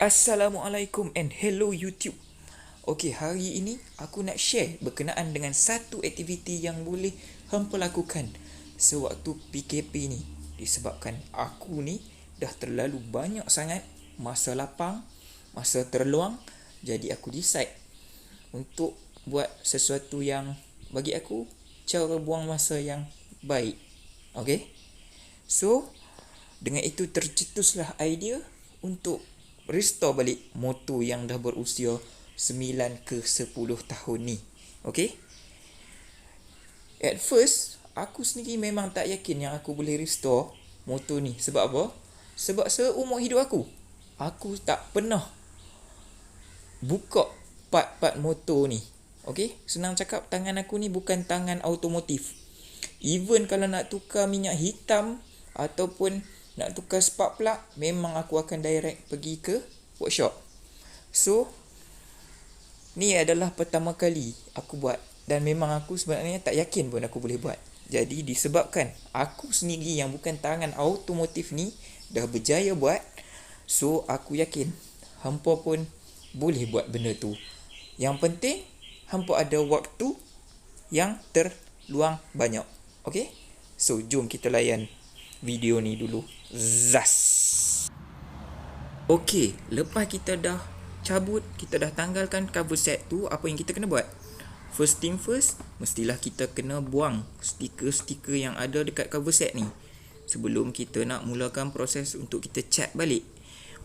Assalamualaikum and hello YouTube. Okey, hari ini aku nak share berkenaan dengan satu aktiviti yang boleh hampa lakukan sewaktu PKP ni. Disebabkan aku ni dah terlalu banyak sangat masa lapang, masa terluang, jadi aku decide untuk buat sesuatu yang bagi aku cara buang masa yang baik. Okey? So, dengan itu tercetuslah idea untuk restore balik motor yang dah berusia 9 ke 10 tahun ni. Okay? At first, aku sendiri memang tak yakin yang aku boleh restore motor ni. Sebab apa? Sebab seumur hidup aku tak pernah buka part-part motor ni. Okay? Senang cakap, tangan aku ni bukan tangan automotif. Even kalau nak tukar minyak hitam ataupun nak tukar spark plug, memang aku akan direct pergi ke workshop. So, ni adalah pertama kali aku buat. Dan memang aku sebenarnya tak yakin pun aku boleh buat. Jadi disebabkan aku sendiri yang bukan tangan automotif ni dah berjaya buat, so aku yakin hampa pun boleh buat benda tu. Yang penting hampa ada waktu yang terluang banyak. Okay? So, jom kita layan video ni dulu. Zas. Okay, lepas kita dah cabut, kita dah tanggalkan cover set tu, apa yang kita kena buat? First thing first, mestilah kita kena buang stiker-stiker yang ada dekat cover set ni sebelum kita nak mulakan proses untuk kita cat balik.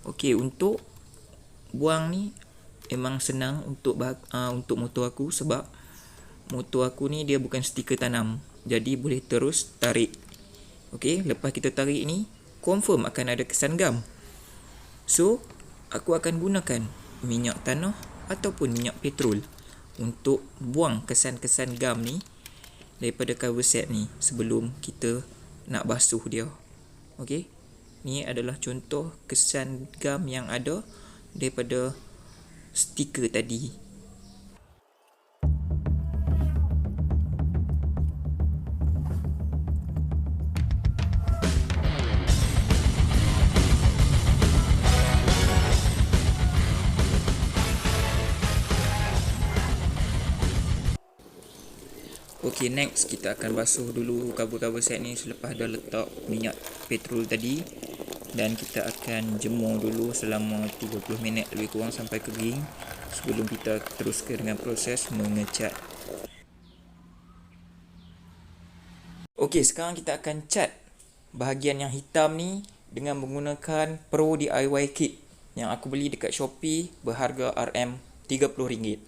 Okay, untuk buang ni memang senang untuk motor aku, sebab motor aku ni dia bukan stiker tanam, jadi boleh terus tarik. Okay, lepas kita tarik ni, confirm akan ada kesan gam. So, aku akan gunakan minyak tanah ataupun minyak petrol untuk buang kesan-kesan gam ni daripada cover set ni sebelum kita nak basuh dia. Okay, ni adalah contoh kesan gam yang ada daripada stiker tadi. Okay, next kita akan basuh dulu cover-cover set ni selepas dah letak minyak petrol tadi, dan kita akan jemur dulu selama 30 minit lebih kurang sampai kering sebelum kita teruskan dengan proses mengecat. Okay, sekarang kita akan cat bahagian yang hitam ni dengan menggunakan Pro DIY kit yang aku beli dekat Shopee berharga RM30.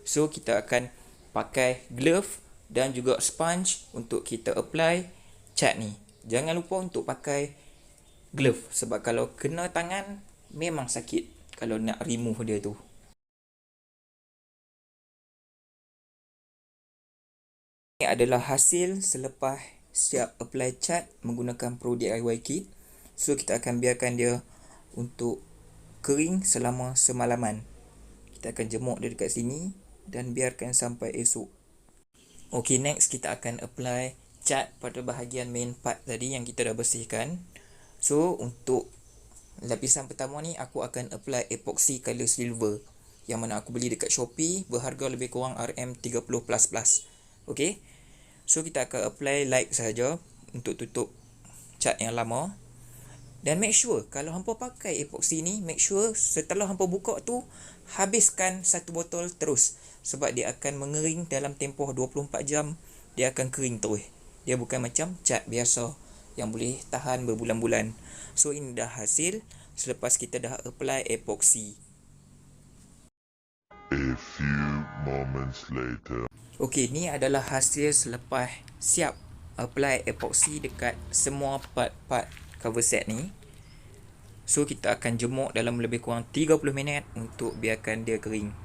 So, kita akan pakai glove dan juga sponge untuk kita apply cat ni. Jangan lupa untuk pakai glove, sebab kalau kena tangan memang sakit kalau nak remove dia tu. Ini adalah hasil selepas siap apply cat menggunakan Pro DIY kit. So, kita akan biarkan dia untuk kering selama semalaman. Kita akan jemur dia dekat sini dan biarkan sampai esok. Okay, next kita akan apply cat pada bahagian main part tadi yang kita dah bersihkan. So, untuk lapisan pertama ni aku akan apply epoxy color silver yang mana aku beli dekat Shopee berharga lebih kurang RM30++. Okay, so kita akan apply light saja untuk tutup cat yang lama. Dan make sure kalau hampa pakai epoxy ni, make sure setelah hampa buka tu habiskan satu botol terus, sebab dia akan mengering dalam tempoh 24 jam. Dia akan kering terus. Dia bukan macam cat biasa yang boleh tahan berbulan-bulan. So, ini dah hasil selepas kita dah apply epoxy. A few moments later. Okay, ni adalah hasil selepas siap apply epoxy dekat semua part-part cover set ni. So, kita akan jemur dalam lebih kurang 30 minit untuk biarkan dia kering.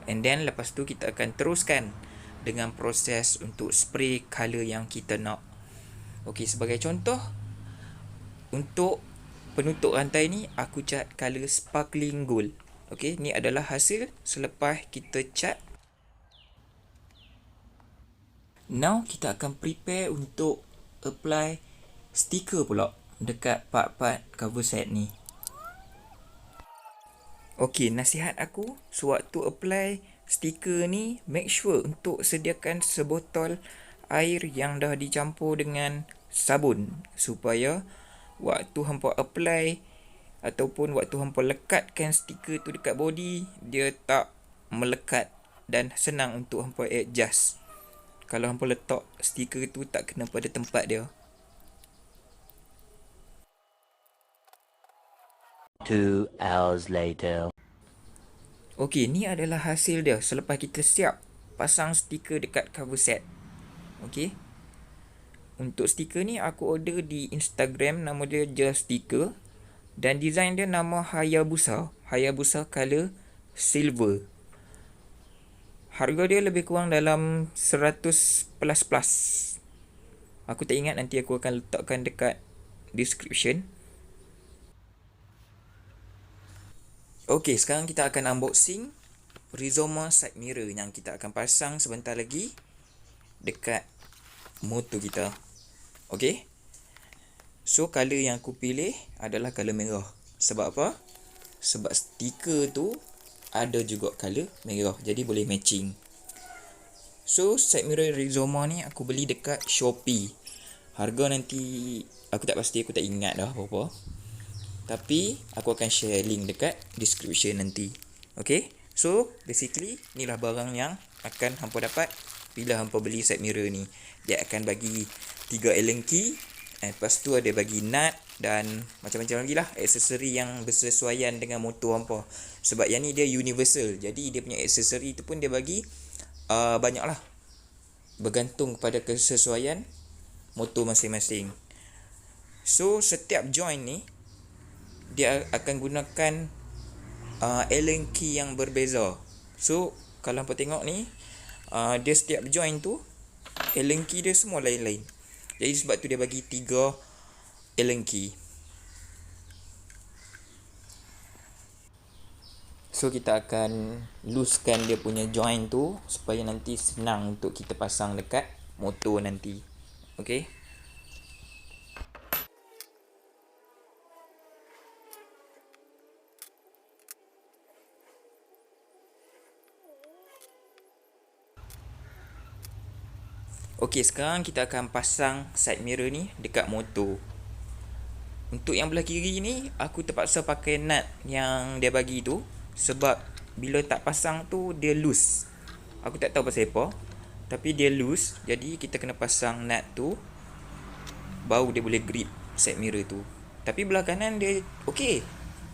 And then lepas tu kita akan teruskan dengan proses untuk spray color yang kita nak. Okay, sebagai contoh, untuk penutup rantai ni aku cat color sparkling gold. Okay, ni adalah hasil selepas kita cat. Now kita akan prepare untuk apply stiker pula dekat part-part cover set ni. Okey, nasihat aku sewaktu apply stiker ni, make sure untuk sediakan sebotol air yang dah dicampur dengan sabun supaya waktu hampa apply ataupun waktu hampa lekatkan stiker tu dekat body, dia tak melekat dan senang untuk hampa adjust. Kalau hampa letak stiker tu tak kena pada tempat dia. 2 hours later. Okey, ni adalah hasil dia selepas kita siap pasang stiker dekat cover set. Okey. Untuk stiker ni aku order di Instagram, nama dia Just Sticker, dan design dia nama Hayabusa. Hayabusa color silver. Harga dia lebih kurang dalam 100 plus. Aku tak ingat, nanti aku akan letakkan dekat description. Okey, sekarang kita akan unboxing Rizoma side mirror yang kita akan pasang sebentar lagi dekat motor kita. Okey. So, color yang aku pilih adalah color merah. Sebab apa? Sebab stiker tu ada juga color merah, jadi boleh matching. So, side mirror Rizoma ni aku beli dekat Shopee. Harga nanti aku tak pasti, aku tak ingat dah berapa. Tapi aku akan share link dekat description nanti. Okay, so basically inilah barang yang akan hampa dapat bila hampa beli side mirror ni. Dia akan bagi 3 Allen key, lepas tu ada bagi nut dan macam-macam lagi lah aksesori yang bersesuaian dengan motor hampa. Sebab yang ni dia universal, jadi dia punya aksesori tu pun dia bagi banyak lah, bergantung kepada kesesuaian motor masing-masing. So setiap joint ni dia akan gunakan Allen key yang berbeza. So kalau hampa tengok ni, dia setiap joint tu Allen key dia semua lain-lain. Jadi sebab tu dia bagi 3 Allen key. So kita akan loosekan dia punya joint tu supaya nanti senang untuk kita pasang dekat motor nanti. Okay. Okey, sekarang kita akan pasang side mirror ni dekat motor. Untuk yang belah kiri ni, aku terpaksa pakai nut yang dia bagi tu sebab bila tak pasang tu dia loose. Aku tak tahu pasal apa, tapi dia loose, jadi kita kena pasang nut tu baru dia boleh grip side mirror tu. Tapi belah kanan dia okey.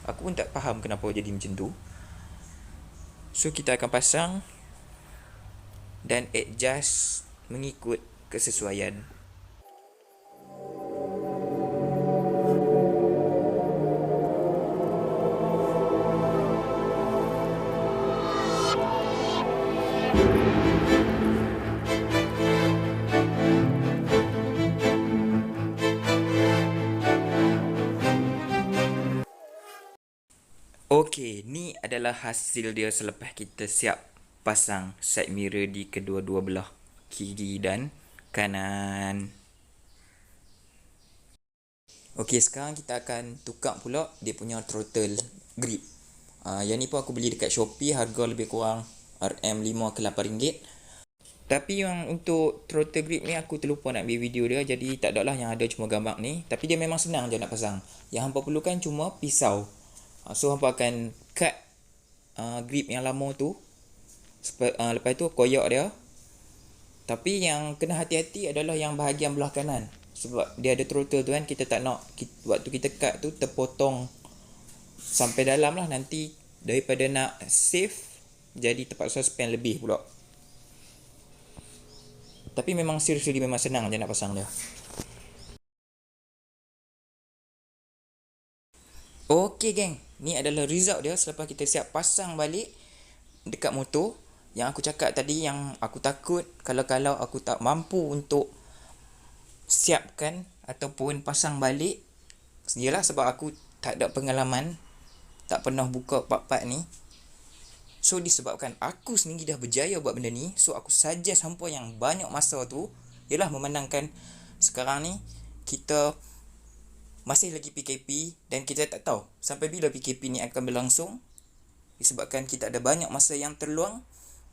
Aku pun tak faham kenapa jadi macam tu. So kita akan pasang dan adjust mengikut kesesuaian. Okey, ni adalah hasil dia selepas kita siap pasang side mirror di kedua-dua belah, kiri dan kanan. Okey, sekarang kita akan tukar pula dia punya throttle grip. Yang ni pun aku beli dekat Shopee, harga lebih kurang RM5 ke RM8. Tapi yang untuk throttle grip ni aku terlupa nak ambil video dia, jadi tak ada lah, yang ada cuma gambar ni. Tapi dia memang senang je nak pasang. Yang hampa perlukan cuma pisau. So hampa akan cut grip yang lama tu. Lepas tu koyak dia. Tapi yang kena hati-hati adalah yang bahagian belah kanan. Sebab dia ada throttle tu kan, kita tak nak waktu kita cut tu terpotong sampai dalam lah. Nanti daripada nak save, jadi terpaksa spend lebih pula. Tapi memang seriously memang senang je nak pasang dia. Okey geng, ni adalah result dia selepas kita siap pasang balik dekat motor. Yang aku cakap tadi, yang aku takut kalau aku tak mampu untuk siapkan ataupun pasang balik, yalah sebab aku tak ada pengalaman, tak pernah buka part-part ni. So disebabkan aku sendiri dah berjaya buat benda ni, so aku suggest hampa yang banyak masa tu, ialah memandangkan sekarang ni kita masih lagi PKP dan kita tak tahu sampai bila PKP ni akan berlangsung. disebabkan kita ada banyak masa yang terluang.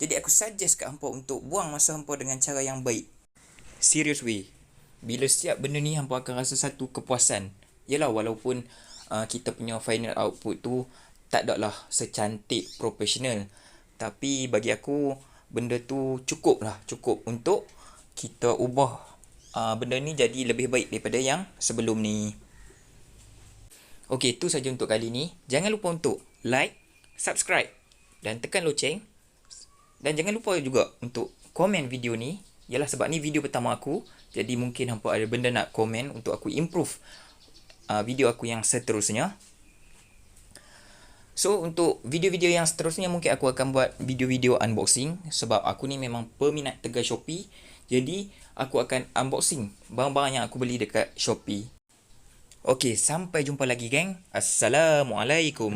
Jadi aku suggest kat hampa untuk buang masa hampa dengan cara yang baik. Serious way. Bila siap benda ni, hampa akan rasa satu kepuasan. Yelah, walaupun kita punya final output tu tak adalah secantik profesional, tapi bagi aku benda tu cukup untuk kita ubah benda ni jadi lebih baik daripada yang sebelum ni. Okey, itu saja untuk kali ni. Jangan lupa untuk like, subscribe dan tekan loceng. Dan jangan lupa juga untuk komen video ni. Yalah, sebab ni video pertama aku, jadi mungkin hampa ada benda nak komen untuk aku improve video aku yang seterusnya. So, untuk video-video yang seterusnya mungkin aku akan buat video-video unboxing, sebab aku ni memang peminat tegal Shopee. Jadi, aku akan unboxing barang-barang yang aku beli dekat Shopee. Okey, sampai jumpa lagi geng. Assalamualaikum.